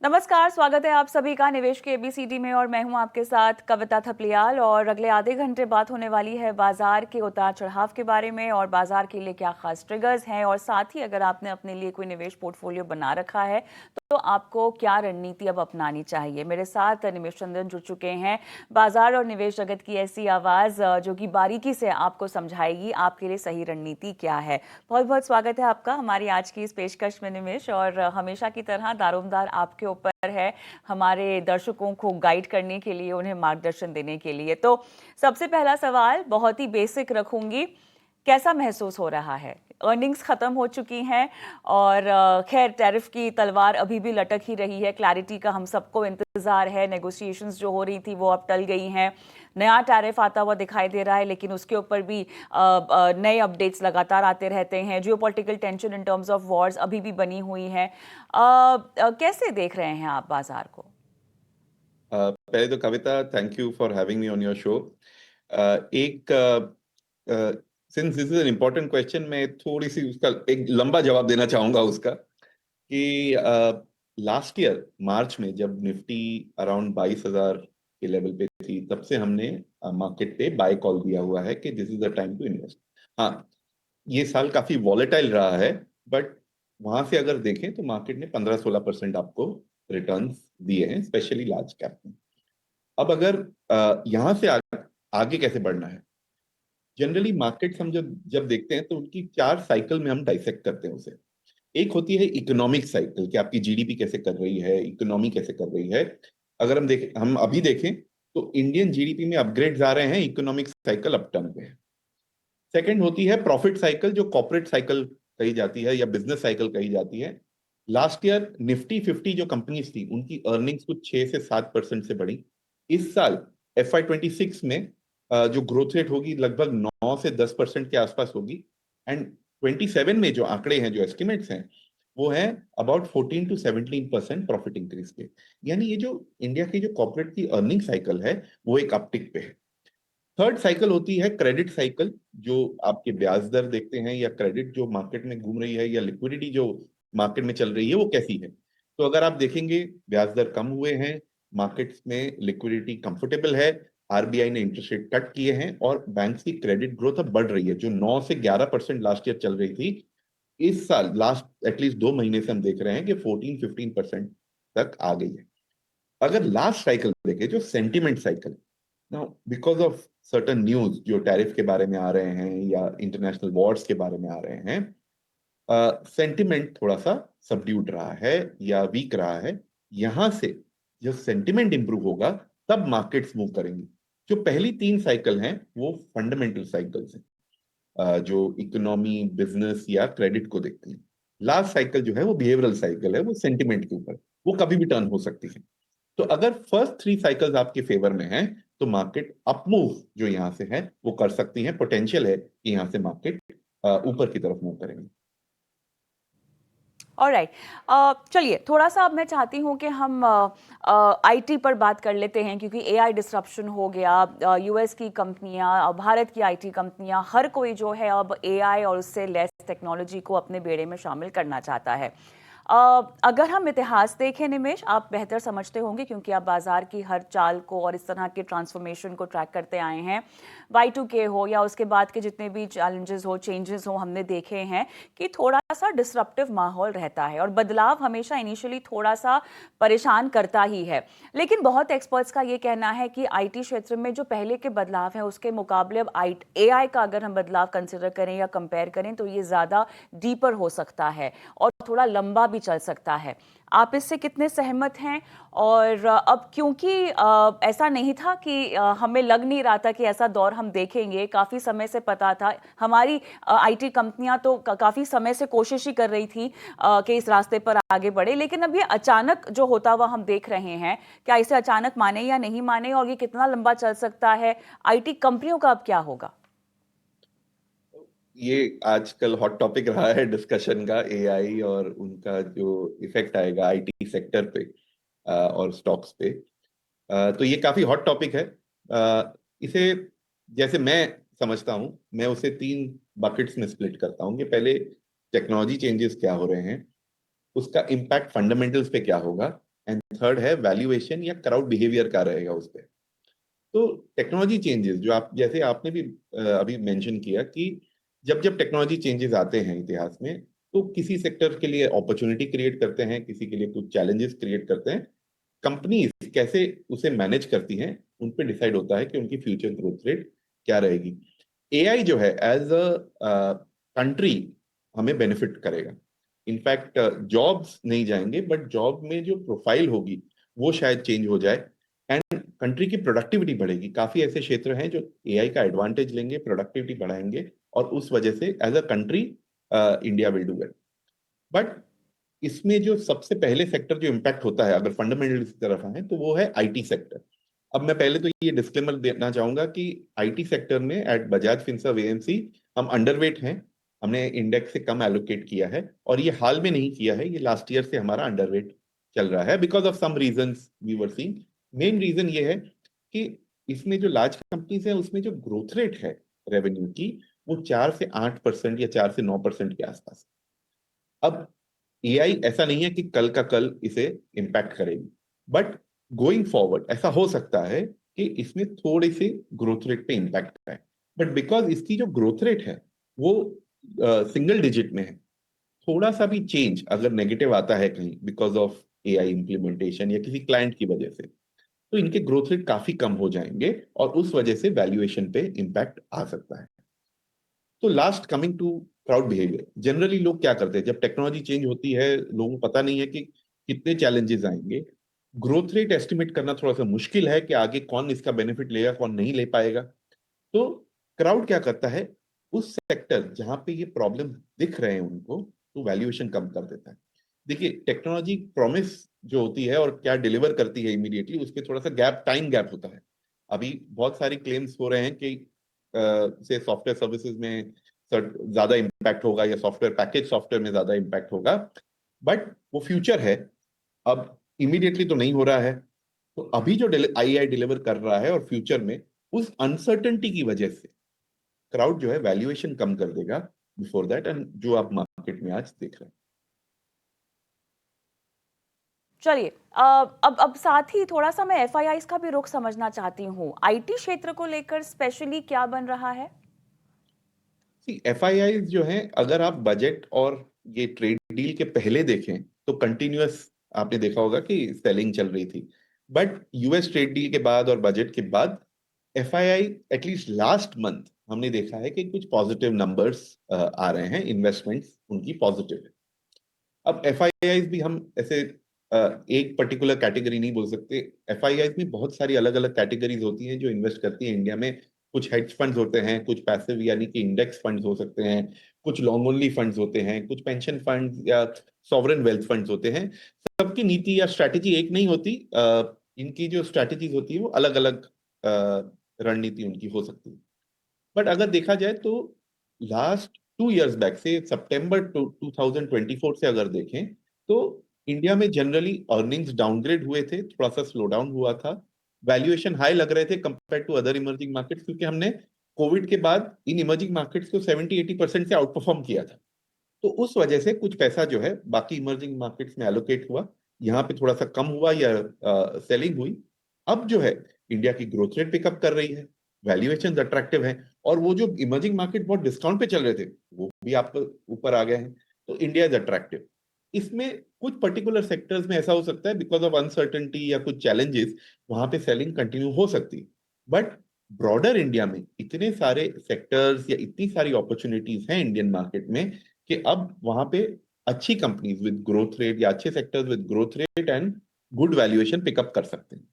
नमस्कार, स्वागत है आप सभी का निवेश के एबीसीडी में और मैं हूं आपके साथ कविता थपलियाल। और अगले आधे घंटे बात होने वाली है बाजार के उतार चढ़ाव के बारे में और बाजार के लिए क्या खास ट्रिगर्स हैं, और साथ ही अगर आपने अपने लिए कोई निवेश पोर्टफोलियो बना रखा है तो आपको क्या रणनीति अब अपनानी चाहिए। मेरे साथ निमेश चंद्रन जुड़ चुके हैं, बाजार और निवेश जगत की ऐसी आवाज जो कि बारीकी से आपको समझाएगी आपके लिए सही रणनीति क्या है। बहुत बहुत स्वागत है आपका हमारी आज की इस पेशकश में निमेश। और हमेशा की तरह दारोमदार आपके ऊपर है हमारे दर्शकों को गाइड करने के लिए, उन्हें मार्गदर्शन देने के लिए। तो सबसे पहला सवाल बहुत ही बेसिक रखूंगी, कैसा महसूस हो रहा है? अर्निंग्स खत्म हो चुकी हैं और खैर टैरिफ की तलवार अभी भी लटक ही रही है, क्लैरिटी का हम सबको इंतजार है। नेगोशिएशंस जो हो रही थी वो अब टल गई हैं, नया टैरिफ आता हुआ दिखाई दे रहा है, लेकिन उसके ऊपर भी नए अपडेट्स लगातार आते रहते हैं। Geopolitical tension in terms of Wars अभी भी बनी हुई है। कैसे देख रहे हैं आप बाजार को? पहले तो Kavita, thank you for having me on your show. एक since this is an important question, मैं थोड़ी सी उसका एक लंबा जवाब देना चाहूंगा उसका कि लास्ट ईयर मार्च में जब निफ्टी अराउंड 22,000 के लेवल पे थी, तब से हमने मार्केट पे बाय कॉल दिया हुआ है कि this is the time to invest. हाँ, ये साल काफी वॉलेटाइल रहा है, बट वहां से अगर देखें तो मार्केट ने 15-16% आपको रिटर्न्स दिए हैं, स्पेशली लार्ज कैप में। अब अगर यहां से आगे कैसे बढ़ना है, जनरली मार्केट्स हम जब जब देखते हैं तो उनकी 4 साइकिल में हम डाइसेक्ट करते हैं उसे। एक होती है इकोनॉमिक साइकिल कि आपकी जीडीपी कैसे कर रही है, इकोनॉमी कैसे कर रही है। अगर हम अभी देखें तो इंडियन जीडीपी में अपग्रेड्स आ रहे हैं, इकोनॉमिक साइकिल अपटर्न पे है। सेकंड होती है प्रॉफिट साइकिल, जो कॉर्पोरेट साइकिल कही जाती है या बिजनेस साइकिल कही जाती है। लास्ट ईयर निफ्टी 50 जो कंपनीज थी उनकी अर्निंग्स कुछ 6 से 7% से बढ़ी। इस साल FY 26 में जो ग्रोथ रेट होगी लगभग 9 से 10% के आसपास होगी। एंड 27 में जो आंकड़े हैं, जो एस्टिमेट्स हैं, वो है अबाउट 14 to 17% प्रॉफिट इंक्रीज के। यानी ये जो इंडिया की जो कॉर्पोरेट की अर्निंग साइकिल है वो एक अपटिक पे है। थर्ड साइकिल होती है क्रेडिट साइकिल, जो आपके ब्याज दर देखते हैं या क्रेडिट जो मार्केट में घूम रही है या लिक्विडिटी जो मार्केट में चल रही है वो कैसी है। तो अगर आप देखेंगे ब्याज दर कम हुए हैं, मार्केट्स में लिक्विडिटी कंफर्टेबल है, आरबीआई ने इंटरेस्ट रेट कट किए हैं और बैंक की क्रेडिट ग्रोथ अब बढ़ रही है। जो 9 से 11% लास्ट ईयर चल रही थी, इस साल लास्ट एटलीस्ट 2 महीने से हम देख रहे हैं कि 14-15% तक आ गई है। अगर लास्ट साइकिल देखें, जो sentiment cycle, now because of certain news जो टैरिफ के बारे में आ रहे हैं या इंटरनेशनल वॉर्स के बारे में आ रहे हैं, सेंटिमेंट थोड़ा सा सबड्यूड रहा है या वीक रहा है। यहां से जब सेंटिमेंट इंप्रूव होगा तब मार्केट्स मूव करेंगी। जो पहली 3 साइकिल हैं वो फंडामेंटल साइकिल्स हैं, जो इकोनॉमी, बिजनेस या क्रेडिट को देखती हैं। लास्ट साइकिल जो है वो बिहेवियरल साइकिल है, वो सेंटिमेंट के ऊपर, वो कभी भी टर्न हो सकती है। तो अगर फर्स्ट 3 साइकिल्स आपके फेवर में हैं तो मार्केट अप मूव जो यहां से है वो कर सकती है। पोटेंशियल है कि यहां से मार्केट ऊपर की तरफ मूव करेंगे। ऑलराइट, चलिए थोड़ा सा अब मैं चाहती हूँ कि हम आईटी पर बात कर लेते हैं, क्योंकि एआई डिसरप्शन हो गया। यूएस की कंपनियां, भारत की आईटी कंपनियां, हर कोई जो है अब एआई और उससे लेस टेक्नोलॉजी को अपने बेड़े में शामिल करना चाहता है। अगर हम इतिहास देखें निमेश, आप बेहतर समझते होंगे क्योंकि आप बाजार की हर चाल को और इस तरह के ट्रांसफॉर्मेशन को ट्रैक करते आए हैं। Y2K हो या उसके बाद के जितने भी चैलेंजेस हो, चेंजेस हो, हमने देखे हैं कि थोड़ा सा डिसरप्टिव माहौल रहता है और बदलाव हमेशा इनिशियली थोड़ा सा परेशान करता ही है। लेकिन बहुत एक्सपर्ट्स का ये कहना है कि आईटी क्षेत्र में जो पहले के बदलाव हैं उसके मुकाबले अब एआई का अगर हम बदलाव कंसिडर करें या कंपेयर करें तो ये ज़्यादा डीपर हो सकता है और थोड़ा लंबा भी चल सकता है। आप इससे कितने सहमत हैं? और अब क्योंकि ऐसा नहीं था कि हमें लग नहीं रहा था कि ऐसा दौर हम देखेंगे, काफ़ी समय से पता था, हमारी आईटी कंपनियां तो काफ़ी समय से कोशिश ही कर रही थी कि इस रास्ते पर आगे बढ़े, लेकिन अब ये अचानक जो होता हुआ हम देख रहे हैं, क्या इसे अचानक माने या नहीं माने और ये कितना लंबा चल सकता है? आईटी कंपनियों का अब क्या होगा? ये आजकल हॉट टॉपिक रहा है डिस्कशन का, एआई और उनका जो इफेक्ट आएगा आईटी सेक्टर पे और स्टॉक्स पे। तो ये काफी हॉट टॉपिक है। इसे जैसे मैं समझता हूँ, मैं उसे 3 बकेट्स में स्प्लिट करता हूँ कि पहले टेक्नोलॉजी चेंजेस क्या हो रहे हैं, उसका इम्पैक्ट फंडामेंटल्स पे क्या होगा, एंड थर्ड है वैल्यूएशन या क्राउड बिहेवियर का रहेगा उस पर। तो टेक्नोलॉजी चेंजेस जो आप जैसे आपने भी अभी मेंशन किया कि जब जब टेक्नोलॉजी चेंजेस आते हैं इतिहास में, तो किसी सेक्टर के लिए अपॉर्चुनिटी क्रिएट करते हैं, किसी के लिए कुछ चैलेंजेस क्रिएट करते हैं। कंपनीज कैसे उसे मैनेज करती हैं उन पे डिसाइड होता है कि उनकी फ्यूचर ग्रोथ रेट क्या रहेगी। एआई जो है एज अ कंट्री हमें बेनिफिट करेगा। इनफैक्ट जॉब्स नहीं जाएंगे, बट जॉब में जो प्रोफाइल होगी वो शायद चेंज हो जाए एंड कंट्री की प्रोडक्टिविटी बढ़ेगी। काफी ऐसे क्षेत्र हैं जो एआई का एडवांटेज लेंगे, प्रोडक्टिविटी बढ़ाएंगे, और उस वजह से as a country India will do well. But इसमें जो सबसे पहले सेक्टर जो इम्पैक्ट होता है अगर फंडामेंटल की तरफ है तो वो है आईटी सेक्टर। अब मैं पहले तो ये डिस्क्लेमर देना चाहूंगा कि आईटी सेक्टर में एट बजाज फिनसर्व एएमसी हम अंडरवेट हैं। हमने इंडेक्स से कम एलोकेट किया है, और ये हाल में नहीं किया है, ये लास्ट ईयर से हमारा अंडरवेट चल रहा है because of some reasons we were seeing. Main reason ये है कि इसमें जो लार्ज कंपनीज है उसमें जो ग्रोथ रेट है रेवेन्यू की, वो 4 से 8% या 4 से 9% के आसपास। अब एआई ऐसा नहीं है कि कल का कल इसे इम्पैक्ट करेगी, बट गोइंग फॉरवर्ड ऐसा हो सकता है कि इसमें थोड़ी सी ग्रोथ रेट पे इम्पैक्ट आए। बट बिकॉज इसकी जो ग्रोथ रेट है वो सिंगल डिजिट में है, थोड़ा सा भी चेंज अगर नेगेटिव आता है कहीं बिकॉज ऑफ एआई इम्प्लीमेंटेशन या किसी क्लाइंट की वजह से, तो इनके ग्रोथ रेट काफी कम हो जाएंगे और उस वजह से वैल्यूएशन पे इम्पैक्ट आ सकता है। तो last coming to crowd behaviour, generally लोग क्या करते हैं जब टेक्नोलॉजी चेंज होती है, लोगों को पता नहीं है कि कितने चैलेंजेस आएंगे। ग्रोथ रेट एस्टिमेट करना थोड़ा सा मुश्किल है कि आगे कौन इसका बेनिफिट लेगा कौन नहीं ले पाएगा। तो क्राउड क्या करता है, उस सेक्टर जहां पे ये प्रॉब्लम दिख रहे हैं उनको, तो वैल्यूएशन कम कर देता है। देखिए टेक्नोलॉजी प्रॉमिस जो होती है और क्या डिलीवर करती है इमीडिएटली, उसके थोड़ा सा गैप, टाइम गैप होता है। अभी बहुत सारी क्लेम्स हो रहे हैं कि से सॉफ्टवेयर सर्विसेज में ज्यादा इम्पैक्ट होगा या सॉफ्टवेयर पैकेज सॉफ्टवेयर में ज्यादा इम्पैक्ट होगा, बट वो फ्यूचर है, अब इमीडिएटली तो नहीं हो रहा है। तो अभी जो आई डिलीवर कर रहा है और फ्यूचर में उस अनसर्टेनिटी की वजह से क्राउड जो है वैल्यूएशन कम कर देगा बिफोर दैट, एंड जो आप मार्केट में आज देख रहे हैं। चलिए अब साथ ही थोड़ा सा मैं एफआईआईज का भी रुख समझना चाहती हूँ। आईटी क्षेत्र को लेकर स्पेशली क्या बन रहा है? एफआईआई जो हैं, अगर आप बजट और ये ट्रेड डील के पहले देखें तो कंटिन्यूअस आपने देखा होगा कि सेलिंग चल रही थी। बट यूएस ट्रेड डील के बाद और बजट के बाद एफआईआई एटलीस्ट लास्ट मंथ हमने देखा है कि कुछ पॉजिटिव नंबर्स आ रहे हैं, इन्वेस्टमेंट्स उनकी पॉजिटिव है। अब एफआईआई भी हम ऐसे एक पर्टिकुलर कैटेगरी नहीं बोल सकते। एफआईआई में बहुत सारी अलग अलग कैटेगरीज होती हैं जो इन्वेस्ट करती हैं इंडिया में। कुछ हेज फंड्स होते हैं, कुछ पैसिव यानी कि इंडेक्स फंड्स हो सकते हैं, कुछ लॉन्ग ओनली फंड्स होते हैं, कुछ पेंशन फंड्स या सॉवरेन वेल्थ फंड्स होते हैं। सबकी नीति या स्ट्रैटेजी एक नहीं होती। इनकी जो स्ट्रैटेजीज होती है वो अलग अलग रणनीति उनकी हो सकती है। बट अगर देखा जाए तो लास्ट 2 इयर्स बैक से सितंबर 2024 से अगर देखें तो इंडिया में जनरली अर्निंग्स डाउनग्रेड हुए थे, थोड़ा सा स्लो डाउन हुआ था। वैल्यूएशन हाई लग रहे थे compared to other emerging markets, क्योंकि हमने कोविड के बाद इन इमर्जिंग मार्केट्स को 70-80% से आउट परफॉर्म किया था। तो उस वजह से कुछ पैसा जो है बाकी इमर्जिंग मार्केट्स में एलोकेट हुआ, यहाँ पे थोड़ा सा कम हुआ या सेलिंग हुई। अब जो है इंडिया की ग्रोथ रेट पिकअप कर रही है, वैल्यूएशन अट्रैक्टिव है, और वो जो इमर्जिंग मार्केट बहुत डिस्काउंट पे चल रहे थे वो भी आपको ऊपर आ गए हैं। तो इंडिया इज अट्रैक्टिव। इसमें कुछ पर्टिकुलर सेक्टर्स में ऐसा हो सकता है बिकॉज ऑफ अनसर्टेनिटी या कुछ चैलेंजेस, वहां पे सेलिंग कंटिन्यू हो सकती है। बट ब्रॉडर इंडिया में इतने सारे सेक्टर्स या इतनी सारी अपॉर्चुनिटीज हैं इंडियन मार्केट में कि अब वहां पे अच्छी कंपनीज विद ग्रोथ रेट या अच्छे sectors with growth rate and good valuation pickup कर सकते हैं।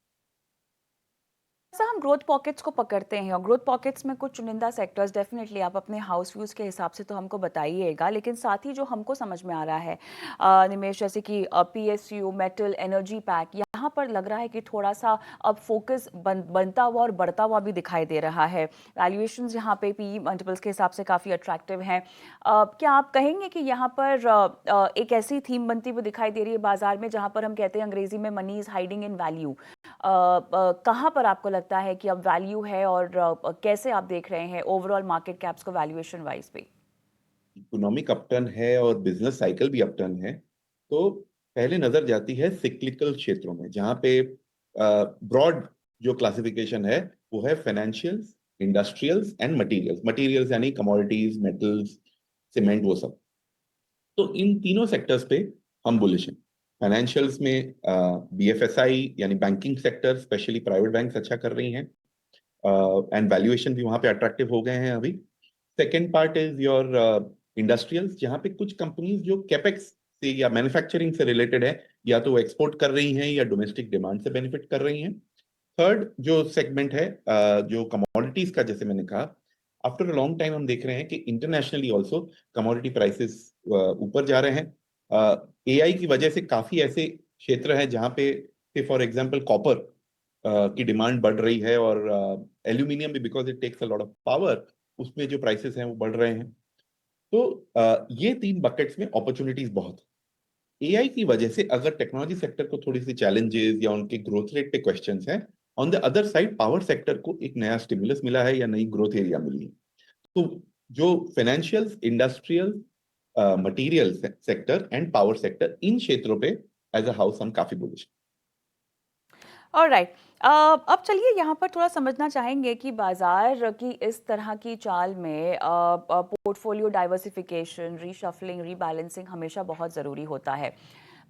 ऐसा हम ग्रोथ पॉकेट्स को पकड़ते हैं और ग्रोथ पॉकेट्स में कुछ चुनिंदा सेक्टर्स, डेफिनेटली आप अपने हाउस व्यूज के हिसाब से तो हमको बताइएगा, लेकिन साथ ही जो हमको समझ में आ रहा है निमेश, जैसे कि पीएसयू, मेटल, एनर्जी पैक, यहाँ पर लग रहा है कि थोड़ा सा अब फोकस बनता हुआ और बढ़ता हुआ भी दिखाई दे रहा है। वैल्यूएशंस यहाँ पे पी मल्टीपल्स के हिसाब से काफ़ी अट्रैक्टिव हैं। क्या आप कहेंगे कि यहाँ पर एक ऐसी थीम बनती हुई दिखाई दे रही है बाजार में जहाँ पर हम कहते हैं अंग्रेजी में money is hiding in value? कहाँ पर आपको लगता है कि अब वैल्यू है, और कैसे आप देख रहे हैं ओवरऑल मार्केट कैप्स को वैल्यूएशन वाइज पे? इकोनॉमिक अपटर्न है और बिजनेस साइकिल भी अपटर्न है। तो पहले नजर जाती है सिक्लिकल क्षेत्रों में, जहां पे ब्रॉड जो क्लासिफिकेशन है वो है financials, industrials and materials. Materials यानी कमोडिटीज, मेटल्स, सीमेंट, वो सब। तो इन तीनों सेक्टर्स पे हम बुलिश हैं। फाइनेंशियल्स में बीएफएसआई यानी banking sector, specially private banks अच्छा कर रही हैं, एंड वैल्यूएशन भी वहां पे अट्रैक्टिव हो गए हैं अभी। Second part is your industrials, जहां पे कुछ कंपनीज जो कैपेक्स से या मैन्युफैक्चरिंग से रिलेटेड है, या तो वो एक्सपोर्ट कर रही हैं या डोमेस्टिक डिमांड से बेनिफिट कर रही हैं। थर्ड जो सेगमेंट है जो कमोडिटीज का, जैसे मैंने कहा, आफ्टर अ लॉन्ग टाइम हम देख रहे हैं कि इंटरनेशनली ऑल्सो कमोडिटी प्राइसेस ऊपर जा रहे हैं। एआई की वजह से काफी ऐसे क्षेत्र हैं जहां पे फॉर एग्जांपल कॉपर की डिमांड बढ़ रही है, और एल्यूमिनियम भी, because it takes a lot of power, उसमें जो प्राइसेस हैं वो बढ़ रहे हैं। तो ये तीन बकेट्स में अपॉर्चुनिटीज बहुत है। एआई की वजह से अगर टेक्नोलॉजी सेक्टर को थोड़ी सी चैलेंजेस या उनके ग्रोथ रेट पे क्वेश्चंस हैं, on the other side power sector को एक नया स्टिमुलस मिला है या नई ग्रोथ एरिया मिली है। तो जो financial, industrial, material sector and power sector, इन क्षेत्रों पे एज अ हाउस हम काफी बुलिश। ऑलराइट। अब चलिए यहाँ पर थोड़ा समझना चाहेंगे कि बाजार की इस तरह की चाल में पोर्टफोलियो डाइवर्सिफिकेशन, रीशफलिंग, रीबैलेंसिंग हमेशा बहुत ज़रूरी होता है।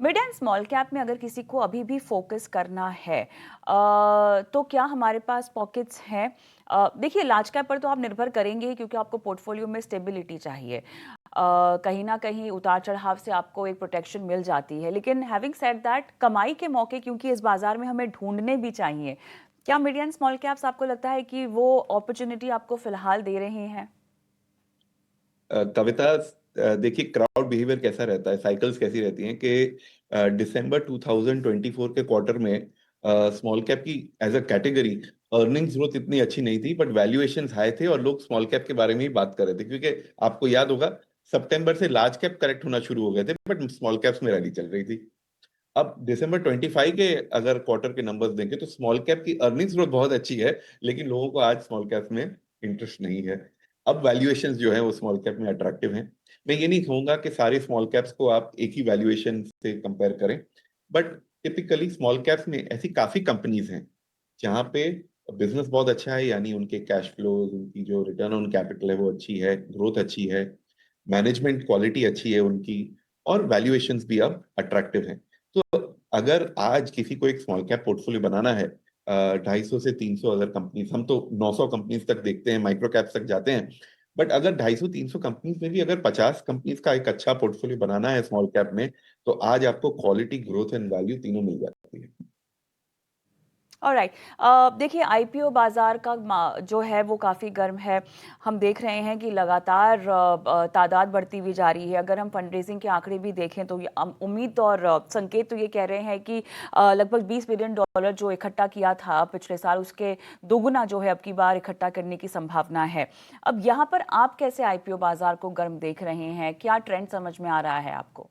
मिड एंड स्मॉल कैप में अगर किसी को अभी भी फोकस करना है, तो क्या हमारे पास पॉकेट्स हैं? देखिए, लार्ज कैप पर तो आप निर्भर करेंगे ही, क्योंकि आपको पोर्टफोलियो में स्टेबिलिटी चाहिए। कहीं ना कहीं उतार चढ़ाव से आपको एक प्रोटेक्शन मिल जाती है, लेकिन हैविंग सेड दैट, कमाई के मौके क्योंकि इस बाजार में हमें ढूंढने भी चाहिए। क्या मिड एंड स्मॉल कैप्स आपको लगता है कि वो अपॉर्चुनिटी आपको फिलहाल दे रहे हैं? कविता, देखिए क्राउड बिहेवियर कैसा रहता है, साइकिल्स कैसी रहती हैं कि दिसंबर 2024 के क्वार्टर में स्मॉल कैप की as a category earnings growth इतनी अच्छी नहीं थी, बट वैल्यूएशंस हाई थे और लोग स्मॉल कैप के बारे में ही बात कर रहे थे, क्योंकि आपको याद होगा सितंबर से लार्ज कैप करेक्ट होना शुरू हो गए थे, बट स्मॉल कैप्स में रैली चल रही थी। अब दिसंबर 25 के अगर क्वार्टर के नंबर्स देंगे तो स्मॉल कैप की अर्निंग्स ग्रोथ बहुत अच्छी है, लेकिन लोगों को आज स्मॉल कैप में इंटरेस्ट नहीं है। अब वैल्यूएशंस जो है वो स्मॉल कैप में अट्रैक्टिव हैं। मैं ये नहीं कहूंगा कि सारे स्मॉल कैप्स को आप एक ही वैल्यूएशन से कंपेयर करें, बट टिपिकली स्मॉल कैप्स में ऐसी काफी कंपनीज हैं जहां पे बिजनेस बहुत अच्छा है, यानी उनके कैश फ्लोज, उनकी जो रिटर्न ऑन कैपिटल है वो अच्छी है, ग्रोथ अच्छी है, मैनेजमेंट क्वालिटी अच्छी है उनकी, और वैल्यूएशंस भी अब अट्रैक्टिव हैं। तो अगर आज किसी को एक स्मॉल कैप पोर्टफोलियो बनाना है, 250 से 300 अगर कंपनीज, हम तो 900 कंपनीज तक देखते हैं, माइक्रो कैप तक जाते हैं, बट अगर 250-300 कंपनीज में भी अगर 50 कंपनीज का एक अच्छा पोर्टफोलियो बनाना है स्मॉल कैप में, तो आज आपको क्वालिटी, ग्रोथ एंड वैल्यू तीनों मिल जाती है। ऑलराइट। देखिए, आईपीओ बाजार का जो है वो काफ़ी गर्म है। हम देख रहे हैं कि लगातार तादाद बढ़ती हुई जा रही है। अगर हम फंड रेजिंग के आंकड़े भी देखें तो ये उम्मीद और संकेत तो ये कह रहे हैं कि लगभग $20 बिलियन जो इकट्ठा किया था पिछले साल, उसके दोगुना जो है अब की बार इकट्ठा करने की संभावना है। अब यहाँ पर आप कैसे आईपीओ बाजार को गर्म देख रहे हैं? क्या ट्रेंड समझ में आ रहा है आपको?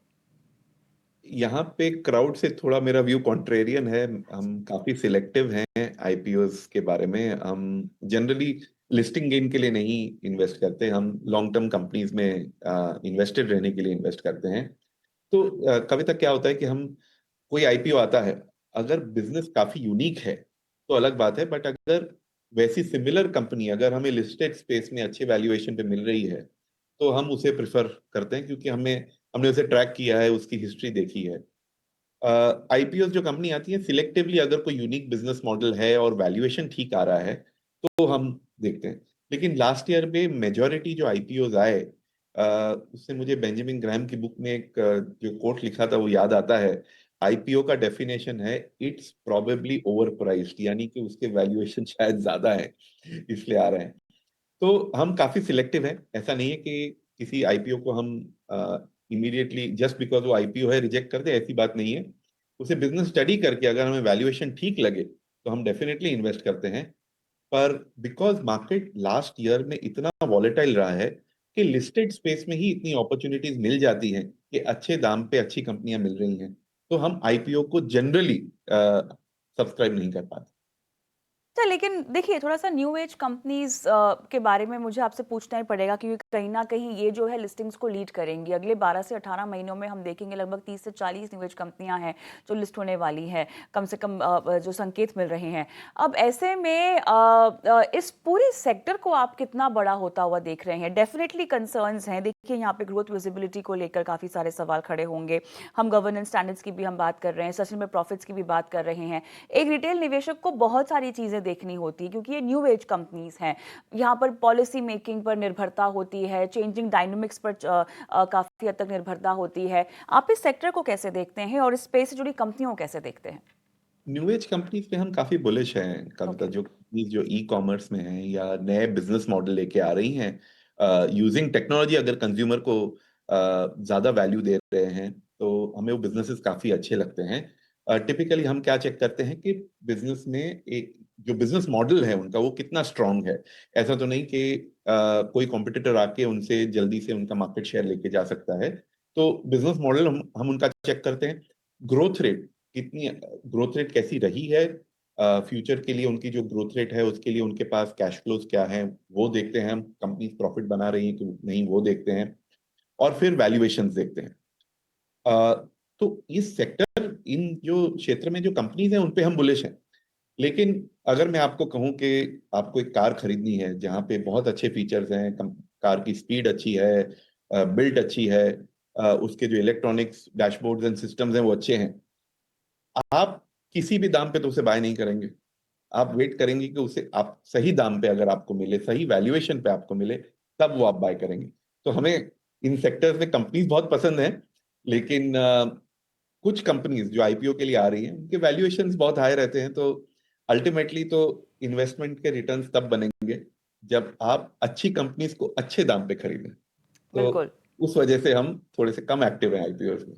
यहाँ पे क्राउड से थोड़ा मेरा व्यू कॉन्ट्रेरियन है। हम काफी सिलेक्टिव हैं आईपीओस के बारे में। हम जनरली लिस्टिंग गेन के लिए नहीं इन्वेस्ट करते, हम लॉन्ग टर्म कंपनीज में इन्वेस्टेड रहने के लिए इन्वेस्ट करते हैं। तो कविता, क्या होता है कि हम, कोई आईपीओ आता है, अगर बिजनेस काफी यूनिक है तो अलग बात है, बट अगर वैसी सिमिलर कंपनी अगर हमें लिस्टेड स्पेस में अच्छे वैल्यूएशन पे मिल रही है, तो हम उसे प्रेफर करते हैं, क्योंकि हमने उसे ट्रैक किया है, उसकी हिस्ट्री देखी है। आईपीओ जो कंपनी आती है, सिलेक्टिवली अगर कोई यूनिक बिजनेस मॉडल है और वैल्यूएशन ठीक आ रहा है तो हम देखते हैं। लेकिन लास्ट ईयर में मेजॉरिटी जो आईपीओ आए, उससे मुझे बेंजामिन ग्राहम की बुक में एक जो कोट लिखा था वो याद आता है। आईपीओ का डेफिनेशन है, इट्स प्रोबेबली ओवर प्राइस्ड, यानी कि उसके वैल्यूएशन शायद ज्यादा है, इसलिए आ रहे हैं। तो हम काफी सिलेक्टिव हैं। ऐसा नहीं है कि किसी आईपीओ को हम इमीडिएटली जस्ट बिकॉज वो आईपीओ है रिजेक्ट कर दे, ऐसी बात नहीं है। उसे बिजनेस स्टडी करके अगर हमें वैल्यूएशन ठीक लगे तो हम डेफिनेटली इन्वेस्ट करते हैं। पर बिकॉज मार्केट लास्ट ईयर में इतना वॉलेटाइल रहा है कि लिस्टेड स्पेस में ही इतनी अपॉर्चुनिटीज मिल जाती हैं कि अच्छे दाम पे अच्छी कंपनियां मिल रही हैं, तो हम आईपीओ को जनरली सब्सक्राइब नहीं कर पाते। अच्छा, लेकिन देखिए थोड़ा सा न्यू एज कंपनीज के बारे में मुझे आपसे पूछना ही पड़ेगा, क्योंकि कहीं ना कहीं ये जो है लिस्टिंग्स को लीड करेंगी। अगले 12 से 18 महीनों में हम देखेंगे लगभग 30 से 40 न्यू एज कंपनियां हैं जो लिस्ट होने वाली हैं, कम से कम जो संकेत मिल रहे हैं। अब ऐसे में इस पूरे सेक्टर को आप कितना बड़ा होता हुआ देख रहे हैं? डेफिनेटली कंसर्न्स हैं, देखिए यहाँ पे ग्रोथ विजिबिलिटी को लेकर काफ़ी सारे सवाल खड़े होंगे। हम गवर्नेंस स्टैंडर्ड्स की भी हम बात कर रहे हैं, सच में प्रॉफिट्स की भी बात कर रहे हैं। एक रिटेल निवेशक को बहुत सारी चीज़ें देखनी होती है, क्योंकि ये न्यू एज कंपनीज हैं। यहाँ पर पॉलिसी मेकिंग पर निर्भरता होती है, चेंजिंग डायनामिक्स पर काफ़ी हद तक निर्भरता होती है। आप इस सेक्टर को कैसे देखते हैं और इस स्पेस से जुड़ी कंपनियों को कैसे देखते हैं? न्यू एज कंपनीज पे हम काफी बुलिश हैं कविता। ओके। जो कंपनीज जो ई कॉमर्स में हैं या नए बिजनेस मॉडल लेके आ रही हैं, यूजिंग टेक्नोलॉजी, अगर कंज्यूमर को ज्यादा वैल्यू दे रहे हैं, तो हमें वो बिजनेसेस काफी अच्छे लगते हैं। टिपिकली हम क्या चेक करते हैं कि बिजनेस में एक जो बिजनेस मॉडल है उनका वो कितना स्ट्रांग है। ऐसा तो नहीं कि कोई कॉम्पिटिटर आके उनसे जल्दी से उनका मार्केट शेयर लेके जा सकता है। तो बिजनेस मॉडल हम उनका चेक करते हैं। ग्रोथ रेट कितनी, ग्रोथ रेट कैसी रही है, फ्यूचर के लिए उनकी जो ग्रोथ रेट है उसके लिए उनके पास कैश फ्लोज क्या है वो देखते हैं हम। कंपनी प्रॉफिट बना रही है कि नहीं वो देखते हैं। और फिर वैल्यूएशंस देखते हैं। अ, तो इस सेक्टर, इन जो क्षेत्र में जो कंपनीज हैं उन पे हम बुलिश हैं। लेकिन अगर मैं आपको कहूं कि आपको एक कार खरीदनी है जहां पे बहुत अच्छे फीचर्स हैं, कार की स्पीड अच्छी है, बिल्ट अच्छी है, उसके जो इलेक्ट्रॉनिक्स डैशबोर्ड्स एंड सिस्टम्स हैं वो अच्छे हैं, आप किसी भी दाम पे तो उसे बाय नहीं करेंगे। आप वेट करेंगे कि उसे आप सही दाम पे अगर आपको मिले, सही वैल्यूएशन पे आपको मिले, तब वो आप बाय करेंगे। तो हमें इन सेक्टर्स में कंपनीज बहुत पसंद हैं, लेकिन कुछ कंपनीज जो आईपीओ के लिए आ रही हैं उनके वैल्यूएशंस बहुत हाई रहते हैं। तो अल्टीमेटली तो इन्वेस्टमेंट के रिटर्न्स तब बनेंगे जब आप अच्छी कंपनीज को अच्छे दाम पे खरीदें। तो बिल्कुल। उस वजह से हम थोड़े से कम एक्टिव हैं आईपीओ में।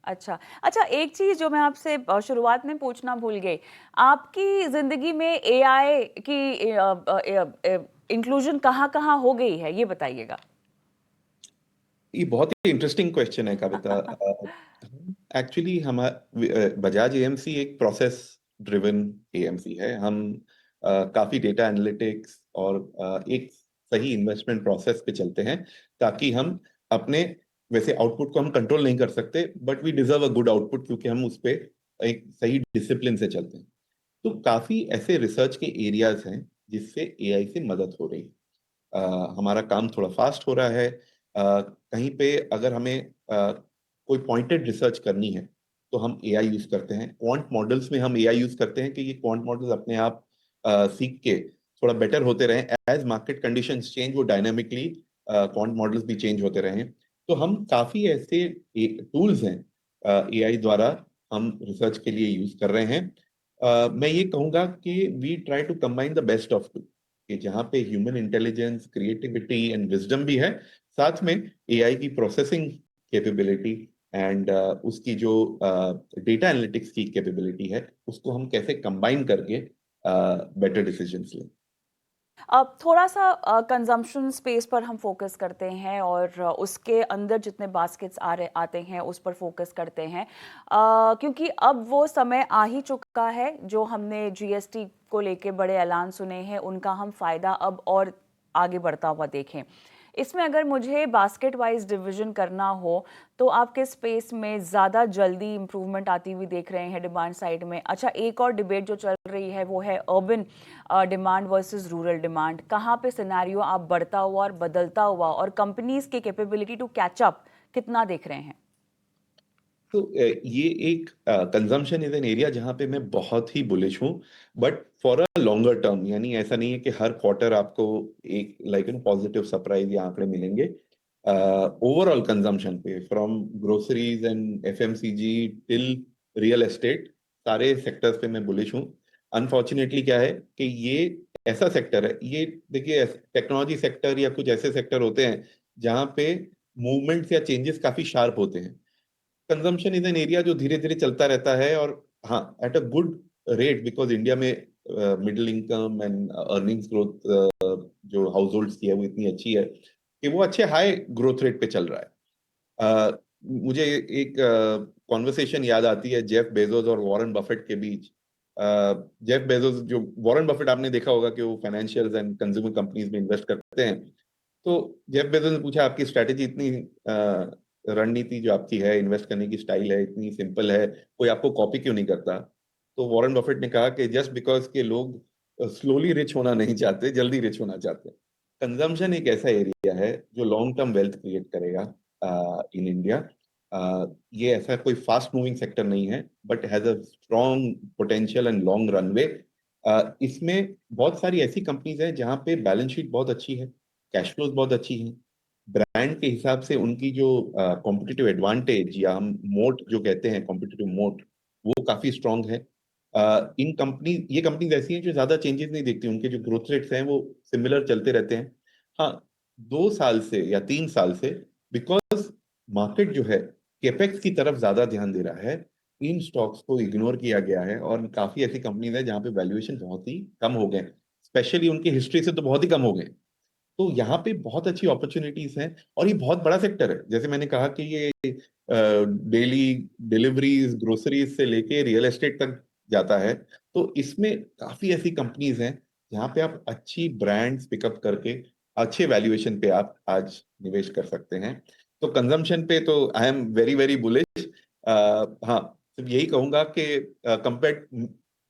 अच्छा। अच्छा, एक चीज़ जो मैं आपसे शुरुआत में पूछना भूल गई, आपकी ज़िंदगी में एआई की इंक्लूज़न कहाँ-कहाँ हो गई है, ये बताइएगा? ये बहुत ही इंटरेस्टिंग क्वेश्चन है कविता। एक्चुअली हम बजाज एएमसी एक प्रोसेस ड्रिवन एएमसी है। हम काफी डेटा एनालिटिक्स और एक सही इन्वेस्टमेंट प्रोसेस पे चलते हैं, ताकि हम अपने, वैसे आउटपुट को हम कंट्रोल नहीं कर सकते but we deserve a good output, क्योंकि हम उस पे एक सही डिसिप्लिन से चलते हैं। तो काफी ऐसे रिसर्च के एरियाज हैं जिससे एआई से मदद हो रही है। हमारा काम थोड़ा फास्ट हो रहा है। कहीं पे अगर हमें कोई पॉइंटेड रिसर्च करनी है तो हम एआई यूज करते हैं। क्वांट मॉडल्स में हम एआई यूज करते हैं कि ये क्वांट मॉडल्स अपने आप सीख के थोड़ा बेटर होते रहें। एज मार्केट कंडीशंस चेंज, वो डायनामिकली क्वांट मॉडल्स भी चेंज होते रहें। तो हम काफी ऐसे टूल्स हैं एआई द्वारा हम रिसर्च के लिए यूज कर रहे हैं। मैं ये कहूंगा कि we try to combine the best of two, कि जहाँ पे human intelligence, creativity and wisdom भी है, साथ में एआई की प्रोसेसिंग कैपेबिलिटी एंड उसकी जो डेटा एनालिटिक्स की कैपेबिलिटी है, उसको हम कैसे कंबाइन करके बेटर डिसीजंस लें। अब थोड़ा-सा कंज़म्पशन स्पेस पर हम फ़ोकस करते हैं और उसके अंदर जितने बास्केट्स आ रहे आते हैं उस पर फ़ोकस करते हैं। क्योंकि अब वो समय आ ही चुका है, जो हमने जीएसटी को लेके बड़े ऐलान सुने हैं, उनका हम फ़ायदा अब और आगे बढ़ता हुआ देखें। इसमें अगर मुझे बास्केट वाइज़ डिवीज़न करना हो, तो आप किस स्पेस में ज़्यादा जल्दी इम्प्रूवमेंट आती हुई देख रहे हैं डिमांड साइड में? अच्छा, एक और डिबेट जो चल रही है वो है urban demand versus rural demand. कहाँ पे सिनेरियो आप बढ़ता हुआ और बदलता हुआ, और कंपनीज की कैपेबिलिटी टू कैच अप कितना देख रहे हैं? तो ये एक कंजम्पशन इज एन एरिया जहां पे मैं बहुत ही बुलिश हूँ, but for a longer term. यानी ऐसा नहीं है कि हर क्वार्टर आपको एक लाइक एन पॉजिटिव सरप्राइज या आंकड़े मिलेंगे। ओवरऑल कंजम्पशन पे, from groceries and FMCG till real estate, सारे सेक्टर्स पे मैं बुलिश हूँ। अनफॉर्चुनेटली क्या है कि ये ऐसा सेक्टर है, ये देखिए टेक्नोलॉजी सेक्टर या कुछ ऐसे सेक्टर होते हैं जहाँ पे मूवमेंट्स या चेंजेस काफी शार्प होते हैं। कंजम्पशन इज एन एरिया जो धीरे धीरे चलता रहता है, और हाँ, at a good rate, because India में middle income and earnings growth जो हाउस होल्ड्स की है वो इतनी अच्छी है कि वो अच्छे हाई ग्रोथ रेट पे चल रहा है। मुझे एक कॉन्वर्सेशन याद आती है जेफ बेजोस और वॉरेन बफेट के बीच, जेफ बेजोस, जो वॉरेन बफेट, आपने देखा होगा कि वो फाइनेंशियल एंड कंज्यूमर कंपनीज में इन्वेस्ट करते हैं। तो जेफ बेजोस ने पूछा, आपकी स्ट्रैटेजी इतनी रणनीति जो आपकी है, इन्वेस्ट करने की स्टाइल है, इतनी सिंपल है, कोई आपको कॉपी क्यों नहीं करता? तो वॉरेन बफेट ने कहा कि जस्ट बिकॉज के लोग स्लोली रिच होना नहीं चाहते, जल्दी रिच होना चाहते हैं। कंजम्पशन एक ऐसा एरिया है जो लॉन्ग टर्म वेल्थ क्रिएट करेगा इन इंडिया। ये ऐसा कोई फास्ट मूविंग सेक्टर नहीं है, but has a strong potential and long runway. इसमें बहुत सारी ऐसी कंपनीज हैं जहां पे बैलेंस शीट बहुत अच्छी है, कैश फ्लोज बहुत अच्छी है, ब्रांड के हिसाब से उनकी जो कॉम्पिटिटिव एडवांटेज या हम मोट जो कहते हैं, कॉम्पिटिटिव मोट, वो काफी स्ट्रांग है। ये कंपनीज ऐसी हैं जो ज्यादा चेंजेस नहीं देखती, उनके जो ग्रोथ रेट्स हैं वो सिमिलर चलते रहते हैं। हाँ, 2 साल से या 3 साल से, बिकॉज मार्केट जो है केपेक्स की तरफ ज्यादा ध्यान दे रहा है, इन स्टॉक्स को इग्नोर किया गया है, और काफी ऐसी कंपनीज है जहां पे वैल्यूएशन बहुत ही कम हो गए, स्पेशली उनकी हिस्ट्री से तो बहुत ही कम हो गए। तो यहाँ पे बहुत अच्छी अपॉर्चुनिटीज हैं, और ये बहुत बड़ा सेक्टर है। जैसे मैंने कहा कि ये डेली डिलीवरीज, ग्रोसरीज से लेके रियल एस्टेट तक जाता है। तो इसमें काफी ऐसी कंपनीज हैं जहाँ पे आप अच्छी ब्रांड्स पिकअप करके अच्छे वैल्यूएशन पे आप आज निवेश कर सकते हैं। तो कंजम्पशन पे तो I am very very bullish. हाँ, सिर्फ यही कहूंगा कि कंपेयर,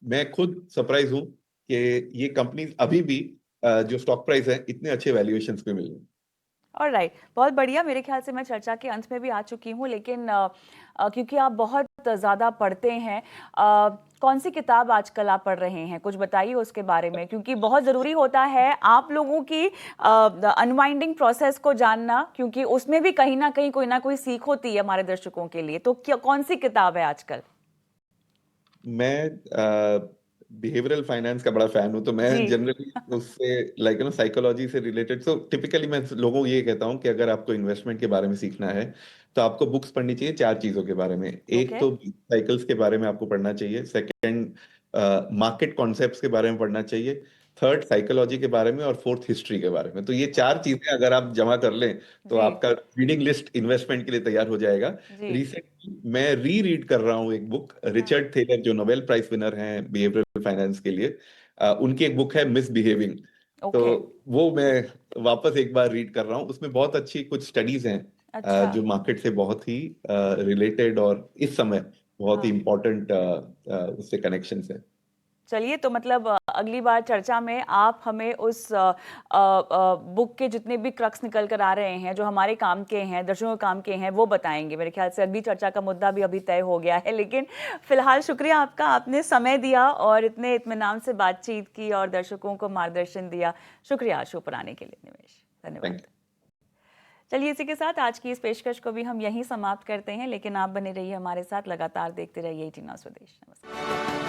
मैं खुद सरप्राइज हूँ कि ये कंपनीज अभी भी जो स्टॉक प्राइस है इतने अच्छे वैल्यूएशंस पे मिल रहे हैं। ऑलराइट, बहुत बढ़िया। मेरे ख्याल से मैं चर्चा के अंत में भी आ चुकी हूँ, लेकिन क्योंकि आप बहुत ज़्यादा पढ़ते हैं, कौन सी किताब आजकल आप पढ़ रहे हैं, कुछ बताइए उसके बारे में, क्योंकि बहुत ज़रूरी होता है आप लोगों की अनवाइंडिंग प्रोसेस को जानना, क्योंकि उसमें भी कहीं ना कोई सीख होती है हमारे दर्शकों के लिए। तो क्या, कौन सी किताब है आजकल? मैं बिहेवियरल फाइनेंस का बड़ा फैन हूँ, तो मैं जी। जनरली उससे लाइक साइकोलॉजी से रिलेटेड, सो टिपिकली मैं लोगों को ये कहता हूँ कि अगर आपको इन्वेस्टमेंट के बारे में सीखना है तो आपको बुक्स पढ़नी चाहिए 4 चीजों के बारे में। एक ओके। तो साइकिल्स के बारे में आपको पढ़ना चाहिए, सेकंड मार्केट कॉन्सेप्ट्स के बारे में पढ़ना चाहिए, थर्ड साइकोलॉजी के बारे में, और फोर्थ हिस्ट्री के बारे में। तो ये 4 चीजें अगर आप जमा कर लें तो जी। आपका रीडिंग लिस्ट इन्वेस्टमेंट के लिए तैयार हो जाएगा। जी। रिसेंटली मैं री रीड कर रहा हूँ एक बुक, हाँ। रिचर्ड थेलर जो नोबेल प्राइज विनर हैं बिहेवियरल फाइनेंस के लिए। उनकी एक बुक है मिसबिहेविंग। तो ओके। वो मैं वापस एक बार रीड कर रहा हूँ। उसमें बहुत अच्छी कुछ स्टडीज हैं अच्छा। जो मार्केट से बहुत ही रिलेटेड और इस समय बहुत ही हाँ। इम्पोर्टेंट उससे कनेक्शंस है। चलिए, तो मतलब अगली बार चर्चा में आप हमें उस बुक के जितने भी क्रक्स निकल कर आ रहे हैं, जो हमारे काम के हैं, दर्शकों के काम के हैं, वो बताएंगे। मेरे ख्याल से अगली चर्चा का मुद्दा भी अभी तय हो गया है, लेकिन फिलहाल शुक्रिया आपका, आपने समय दिया और इतने इत्मीनान से बातचीत की और दर्शकों को मार्गदर्शन दिया। शुक्रिया शो पर आने के लिए निवेश, धन्यवाद। Thank you. चलिए, इसी के साथ आज की इस पेशकश को भी हम यहीं समाप्त करते हैं, लेकिन आप बने रहिए हमारे साथ, लगातार देखते रहिए 18 स्वदेश। नमस्कार।